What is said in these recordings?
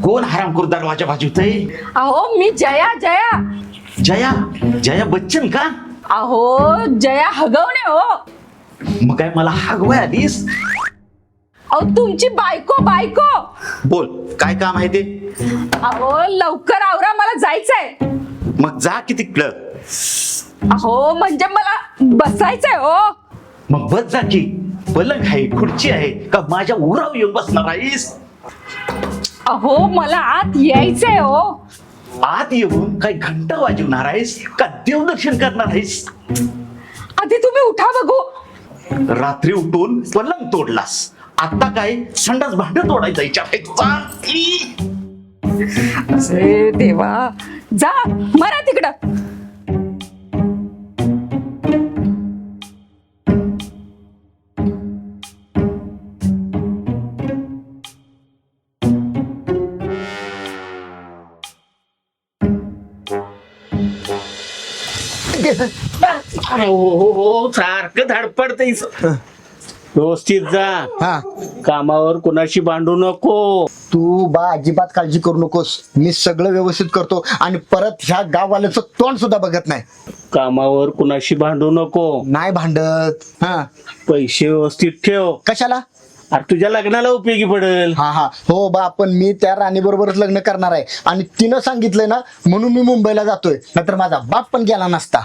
कोण हरामखोर दरवाजा वाजवतय? अहो मी जया जया जया जया बच्चन का? अहो जया हगवणे हो. मग काय मला हागवाय आलीस? अहो तुमची बायको बायको. बोल काय काम आहे ते? अहो लवकर आवरा मला जायचंय. मग जा की तिकडं. अहो म्हणजे मला बसायचंय हो. मग बस जा की. पलंग आहे खुर्ची आहे का माझ्या उरावर येऊन बसणार आहेस? अहो मला आत यायचंय हो. आत येऊन काय घंटा वाजवणार आहेस का देवदर्शन करणार आहेस? आधी तुम्ही उठा बघू. रात्री उठून पलंग तोडलास, आता काय संडास भांड तोडायला जायच्या अरे देवा, जा मरा तिकडं. हो सारखं धडपडतय. व्यवस्थित जा. हा कामावर कुणाशी भांडू नको. तू बा अजिबात काळजी करू नकोस, मी सगळं व्यवस्थित करतो आणि परत ह्या गाववाल्याचं तोंड सुद्धा बघत नाही. कामावर कुणाशी भांडू नको. नाही भांडत. हा पैसे व्यवस्थित ठेव. कशाला? अरे तुझ्या लग्नाला उपयोगी पडेल. हा हा हो बा, पण मी त्या राणी बरोबरच लग्न करणार आहे आणि तिनं सांगितलंय ना म्हणून मी मुंबईला जातोय, नाहीतर माझा बाप पण गेला नसता.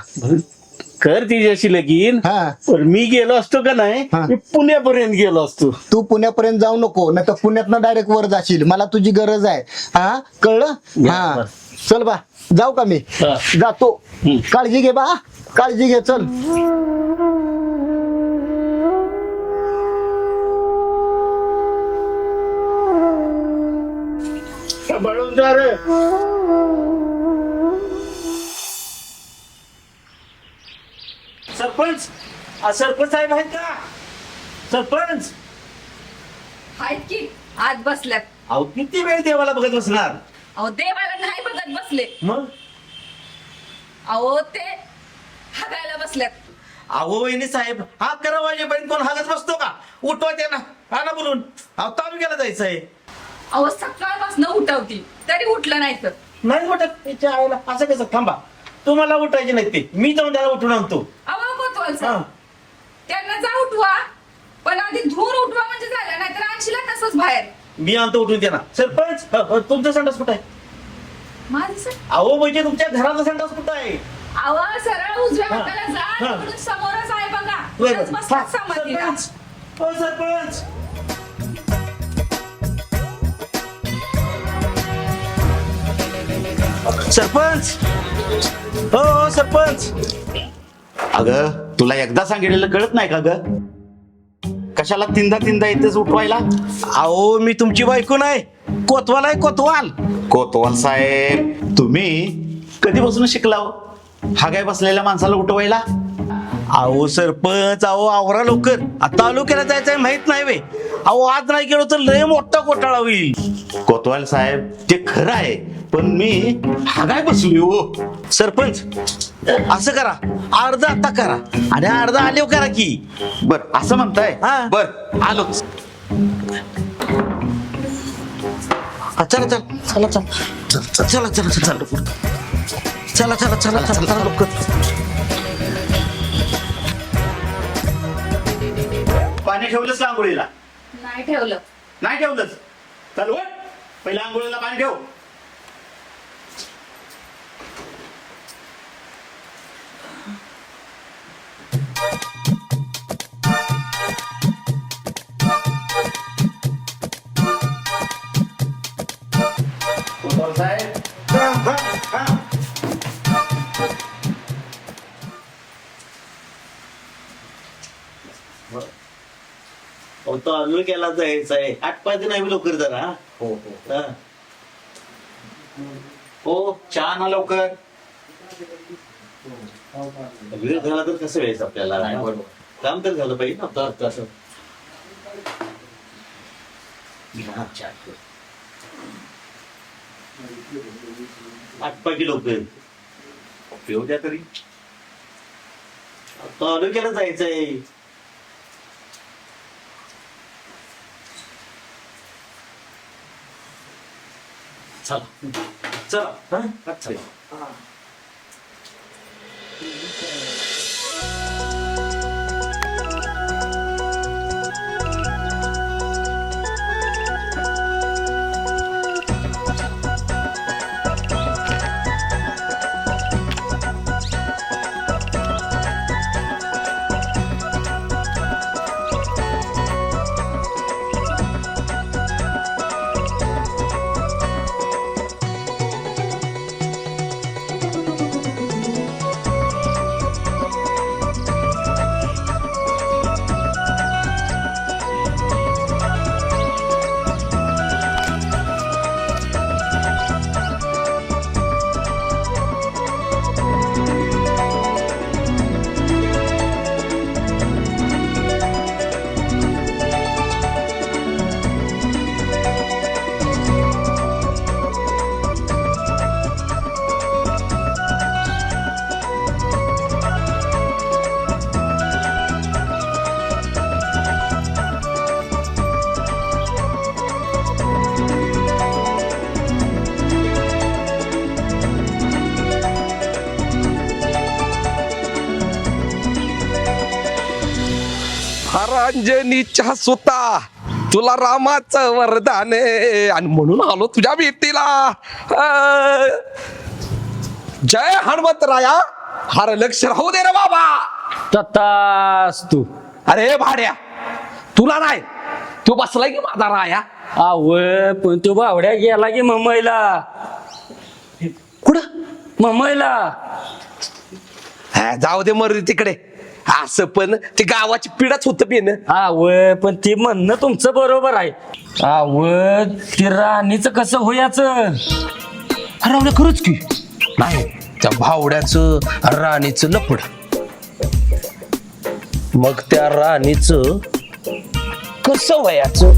कर तिच्याशी लगीन. हा. पण मी गेलो असतो का नाही, हा. मी पुण्यापर्यंत गेलो असतो. तू पुण्यापर्यंत जाऊ नको, नाही तर पुण्यातनं डायरेक्ट वर जाशील. मला तुझी गरज आहे. हा कळलं? हा बरं. चल बा, जाऊ का मी? हा. जातो. हम्म. काळजी घे बा, काळजी घे. चल. बळून जा रे. सरपंच, सरपंच साहेब आहेत का? सरपंच. आहेत की आत बसल्यात. अहो किती वेळ देवाला बघत बसणार? अहो देवाला नाही बघत बसले. मग अहो ते हगायला बसल्यात. अहो वहिनी साहेब, हा करा वाजेपर्यंत कोण हागत बसतो का? उठवा त्यांना, हा ना बोलून. अहो तालुक्याला जायचंय. अहो सकाळपासून उठवती तरी उठलं नाही तर. नाही उठत त्याच्या आईला. असं कसं? थांबा, तुम्हाला उठायचे नाही ते, मी जाऊन त्याला उठून आणतो. अहो कोतवाल हा. साहेब, त्यांना जा उठवा, पण आधी धूर उठवा म्हणजे झालं, नाही तर आणशीला तसंच बाहेर. मी आणतो उठून त्यांना. सरपंच, तुमचा संडास कुठं आहे? माझं सर. अहो म्हणजे तुमच्या घराचा संडास कुठं आहे? अहो सरळ उजव्या हा. हाताला जा, हा. तिकडून समोरच आहे बघा. बरं. तिथंच बसतात समाधीला. सरपंच, हो सरपंच. सरपंच हो सरपंच. अगं तुला एकदा सांगितलेलं कळत नाही का ग? कशाला तीनदा इथेच उठवायला? अहो मी तुमची बायको नाही, कोतवाल आहे कोतवाल. कोतवाल साहेब तुम्ही कधीपासून शिकलाव हागाय बसलेल्या माणसाला उठवायला? अहो सरपंच, अहो आवरा लवकर, आता तालुक्याला जायचंय माहित नाही वे. अहो आज नाही गेलो तर लय मोठा घोटाळा होईल. कोतवाल साहेब ते खरं आहे, पण मी हागाय बसली हो. सरपंच असं करा, अर्धा आता करा आणि अर्धा आल्यावर करा की. बर असं म्हणताय? हा. बर आलोच. चला चला चला चला चला चला चला चला चला चला चला लवकर. पाणी ठेवलंच का आंघोळीला? नाही ठेवलं. नाही ठेवलंच? चालू पहिला आंघोळीला पाणी ठेव. कोतवाल साहेब अहो तालुक्याला जायचंय, 8-5 नाही लवकर जरा. हो हा. हो चहा ना लवकर. वेळ झाला तर कसं व्हायचं आपल्याला? काम तर झालं पाहिजे ना. तर तसं घ्या चहा. 8-5 लवकर पिऊ द्या तरी. तालुक्याला जायचंय. चला चला हा चला. अंजनीच्या सुता तुला रामाचं वरदान आहे आणि म्हणून आलो तुझ्या भेटीला. जय हनुमंतराया. हर लक्ष राहू दे रे बाबा. तू अरे भाड्या, तुला नाही तो बसलाय की माझा राया. आव पण तो बावड्या गेला की मुंबईला. कुठं? मुंबईला. जाऊ दे मर तिकडे. असं पण ते गावाची पिढाच होत बेन. आव पण ते म्हणणं तुमचं बरोबर आहे. आव ते राणीचं कसं होयाचं? रावल्या खरंच की नाही त्या भावड्याचं राणीचं लपड. मग त्या राणीचं कसं वयाचं?